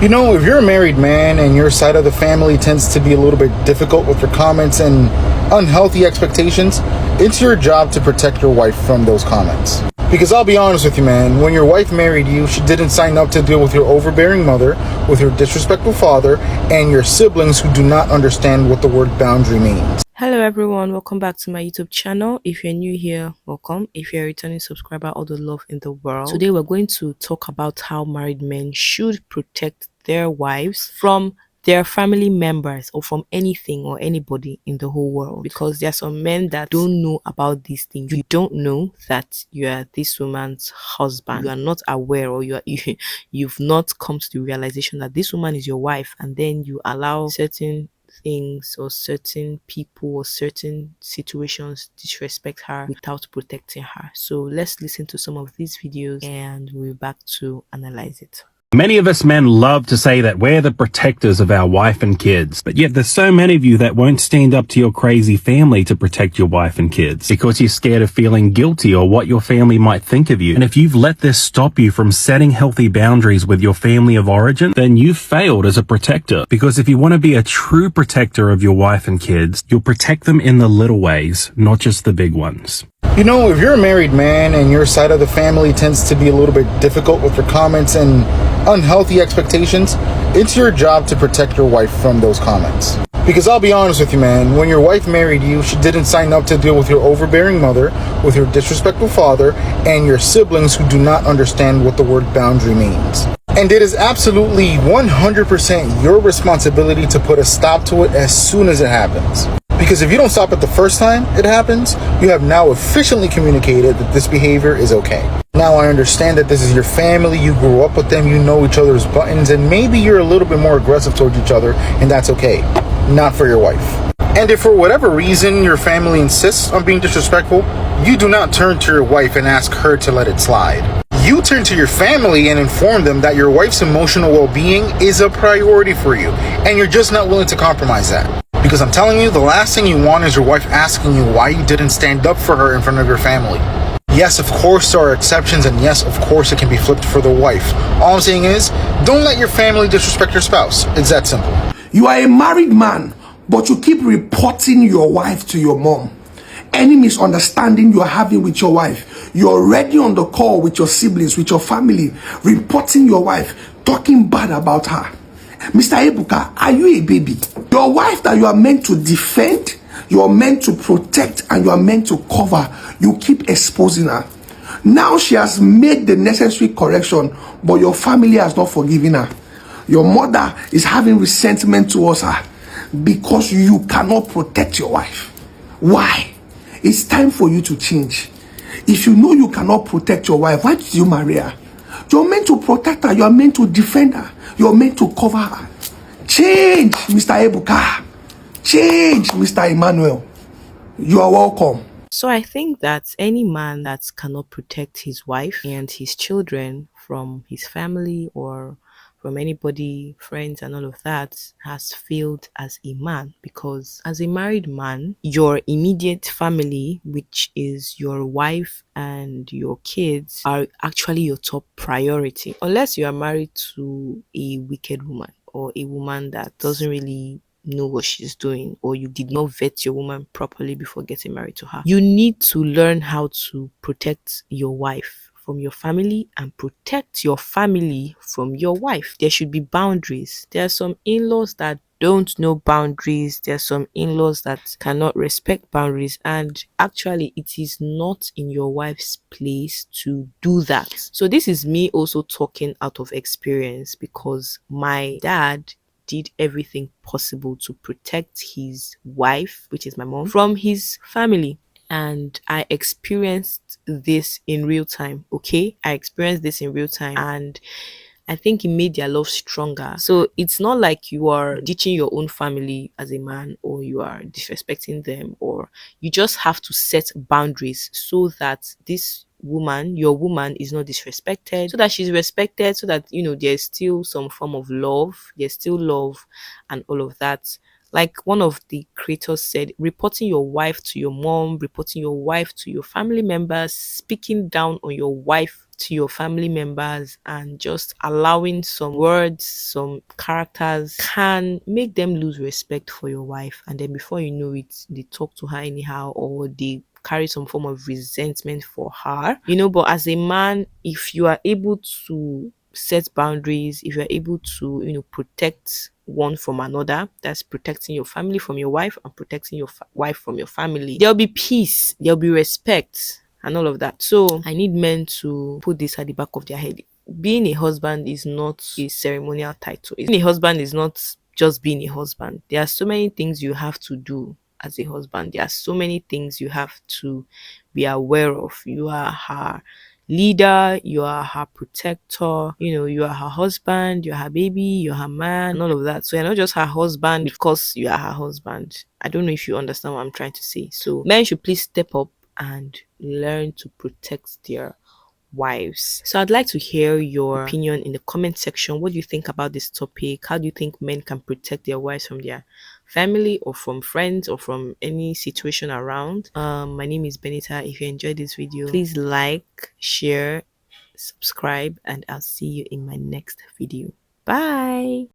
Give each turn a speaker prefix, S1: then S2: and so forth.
S1: You know, if you're a married man and your side of the family tends to be a little bit difficult with your comments and unhealthy expectations, it's your job to protect your wife from those comments. Because I'll be honest with you, man, when your wife married you, she didn't sign up to deal with your overbearing mother, with your disrespectful father, and your siblings who do not understand what the word boundary means.
S2: Hello everyone, welcome back to my YouTube channel. If you're new here, welcome. If you're a returning subscriber, all the love in the world. Today we're going to talk about how married men should protect their wives from their family members or from anything or anybody in the whole world, because there are some men that don't know about these things. You don't know that you are this woman's husband. You are not aware, or you've not come to the realization that this woman is your wife, and then you allow certain things or certain people or certain situations disrespect her without protecting her. So let's listen to some of these videos and we'll be back to analyze it.
S3: Many of us men love to say that we're the protectors of our wife and kids, but yet there's so many of you that won't stand up to your crazy family to protect your wife and kids because you're scared of feeling guilty or what your family might think of you. And if you've let this stop you from setting healthy boundaries with your family of origin, then you've failed as a protector. Because if you want to be a true protector of your wife and kids, you'll protect them in the little ways, not just the big ones.
S1: You know, if you're a married man and your side of the family tends to be a little bit difficult with your comments and unhealthy expectations, it's your job to protect your wife from those comments. Because I'll be honest with you, man, when your wife married you, she didn't sign up to deal with your overbearing mother, with your disrespectful father, and your siblings who do not understand what the word boundary means. And it is absolutely 100% your responsibility to put a stop to it as soon as it happens. Because if you don't stop it the first time it happens, you have now officially communicated that this behavior is okay. Now I understand that this is your family, you grew up with them, you know each other's buttons, and maybe you're a little bit more aggressive towards each other, and that's okay. Not for your wife. And if for whatever reason your family insists on being disrespectful, you do not turn to your wife and ask her to let it slide. You turn to your family and inform them that your wife's emotional well-being is a priority for you, and you're just not willing to compromise that. Because I'm telling you, the last thing you want is your wife asking you why you didn't stand up for her in front of your family. Yes, of course there are exceptions, and yes, of course it can be flipped for the wife. All I'm saying is, don't let your family disrespect your spouse. It's that simple.
S4: You are a married man, but you keep reporting your wife to your mom. Any misunderstanding you are having with your wife, you're already on the call with your siblings, with your family, reporting your wife, talking bad about her. Mr. Ebuka, are you a baby? Your wife that you are meant to defend, you are meant to protect, and you are meant to cover, you keep exposing her. Now she has made the necessary correction, but your family has not forgiven her. Your mother is having resentment towards her because you cannot protect your wife. Why? It's time for you to change. If you know you cannot protect your wife, why did you marry her? You're meant to protect her. You're meant to defend her. You're meant to cover her. Change, Mr. Ebuka. Change, Mr. Emmanuel. You are welcome.
S2: So I think that any man that cannot protect his wife and his children from his family or from anybody, friends and all of that, has failed as a man. Because as a married man, your immediate family, which is your wife and your kids, are actually your top priority. Unless you are married to a wicked woman or a woman that doesn't really know what she's doing, or you did not vet your woman properly before getting married to her. You need to learn how to protect your wife from your family and protect your family from your wife. There should be boundaries. There are some in-laws that don't know boundaries. There are some in-laws that cannot respect boundaries, and actually it is not in your wife's place to do that. So this is me also talking out of experience, because my dad did everything possible to protect his wife, which is my mom, from his family. And I experienced this in real time. Okay, I experienced this in real time, and I think it made their love stronger. So it's not like you are ditching your own family as a man, or you are disrespecting them, or you just have to set boundaries so that this woman, your woman, is not disrespected, so that she's respected, so that there's still some form of love, there's still love and all of that. Like one of the creators said, reporting your wife to your mom, reporting your wife to your family members, speaking down on your wife to your family members and just allowing some words, some characters can make them lose respect for your wife, and then before you know it, they talk to her anyhow, or they carry some form of resentment for her, but as a man, if you are able to set boundaries, if you're able to protect one from another, that's protecting your family from your wife and protecting your wife from your family, there'll be peace, there'll be respect and all of that. So I need men to put this at the back of their head. Being a husband is not a ceremonial title. Being a husband is not just being a husband. There are so many things you have to do as a husband. There are so many things you have to be aware of. You are her leader, you are her protector, you are her husband, you're her baby, you're her man, and all of that. So you're not just her husband because you are her husband. I don't know if you understand what I'm trying to say. So men should please step up and learn to protect their wives. So I'd like to hear your opinion in the comment section. What do you think about this topic? How do you think men can protect their wives from their family or from friends or from any situation around? My name is Benita. If you enjoyed this video, please like, share, subscribe, and I'll see you in my next video. Bye.